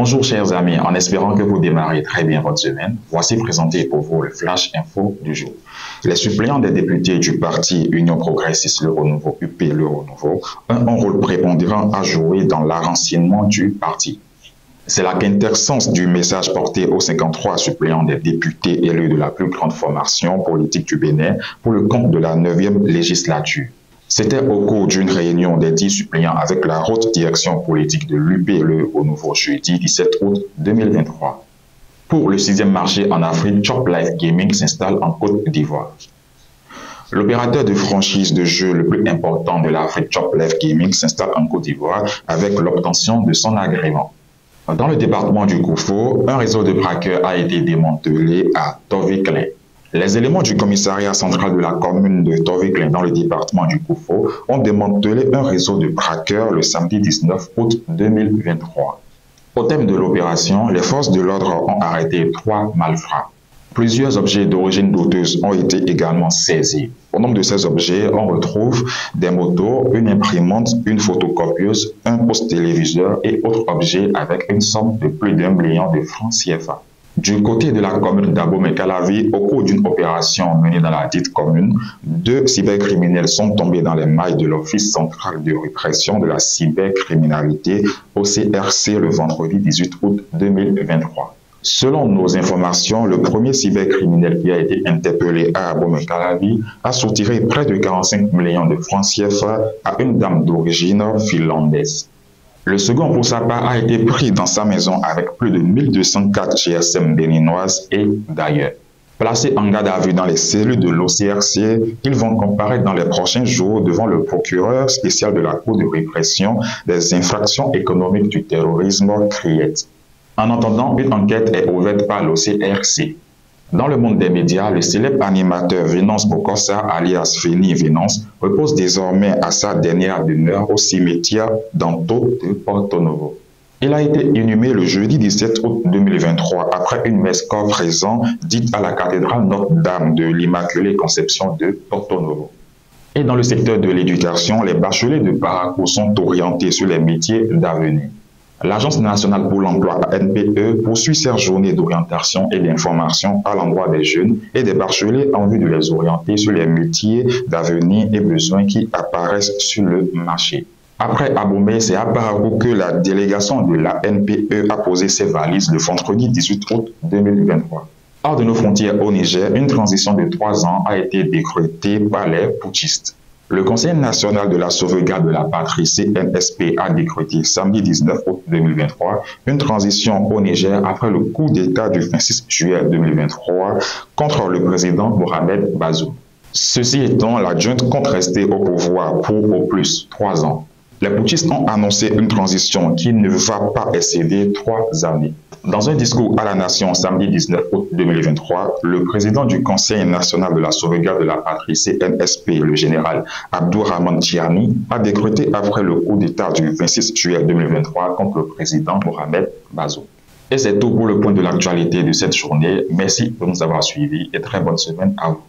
Bonjour chers amis, en espérant que vous démarrez très bien votre semaine, voici présenté pour vous le Flash Info du jour. Les suppléants des députés du parti Union Progressiste Le Renouveau UP Le Renouveau ont un rôle prépondérant à jouer dans l'enracinement du parti. C'est la quintessence du message porté aux 53 suppléants des députés élus de la plus grande formation politique du Bénin pour le compte de la 9e législature. C'était au cours d'une réunion des 10 suppléants avec la haute direction politique de l'UP Le Renouveau jeudi 17 août 2023. Pour le 6e marché en Afrique, Chop Life Gaming s'installe en Côte d'Ivoire. L'opérateur de franchise de jeux le plus important de l'Afrique, Chop Life Gaming, s'installe en Côte d'Ivoire avec l'obtention de son agrément. Dans le département du Koufo, un réseau de braqueurs a été démantelé à Toviklen. Les éléments du commissariat central de la commune de Toviklen dans le département du Koufo ont démantelé un réseau de braqueurs le samedi 19 août 2023. Au terme de l'opération, les forces de l'ordre ont arrêté 3 malfrats. Plusieurs objets d'origine douteuse ont été également saisis. Au nombre de ces objets, on retrouve des motos, une imprimante, une photocopieuse, un poste téléviseur et autres objets avec une somme de plus d'1 million de francs CFA. Du côté de la commune d'Abomey-Calavi, au cours d'une opération menée dans la dite commune, 2 cybercriminels sont tombés dans les mailles de l'Office central de répression de la cybercriminalité, OCRC, le vendredi 18 août 2023. Selon nos informations, le premier cybercriminel qui a été interpellé à Abomey-Calavi a soutiré près de 45 millions de francs CFA à une dame d'origine finlandaise. Le second, pour sa part, a été pris dans sa maison avec plus de 1204 GSM béninoises et d'ailleurs. Placés en garde à vue dans les cellules de l'OCRC, ils vont comparaître dans les prochains jours devant le procureur spécial de la Cour de répression des infractions économiques du terrorisme, CRIET. En attendant, une enquête est ouverte par l'OCRC. Dans le monde des médias, le célèbre animateur Venance Bokossa, alias Feni Venance, repose désormais à sa dernière demeure au cimetière d'Anto de Porto Novo. Il a été inhumé le jeudi 17 août 2023 après une messe corps présent dite à la cathédrale Notre-Dame de l'Immaculée Conception de Porto Novo. Et dans le secteur de l'éducation, les bacheliers de Parakou sont orientés sur les métiers d'avenir. L'Agence nationale pour l'emploi ANPE poursuit ses journées d'orientation et d'information à l'endroit des jeunes et des bacheliers en vue de les orienter sur les métiers d'avenir et besoins qui apparaissent sur le marché. Après Abomey, c'est à Parakou que la délégation de la NPE a posé ses valises le vendredi 18 août 2023. Hors de nos frontières au Niger, une transition de 3 ans a été décrétée par les putschistes. Le Conseil national de la sauvegarde de la patrie CNSP a décrété samedi 19 août 2023 une transition au Niger après le coup d'État du 26 juillet 2023 contre le président Mohamed Bazoum. Ceci étant, la junte compte rester au pouvoir pour au plus 3 ans. Les putschistes ont annoncé une transition qui ne va pas excéder 3 années. Dans un discours à la nation samedi 19 août 2023, le président du Conseil national de la sauvegarde de la patrie CNSP, le général Abdourahmane Tiani, a décrété après le coup d'État du 26 juillet 2023 contre le président Mohamed Bazoum. Et c'est tout pour le point de l'actualité de cette journée. Merci de nous avoir suivis et très bonne semaine à vous.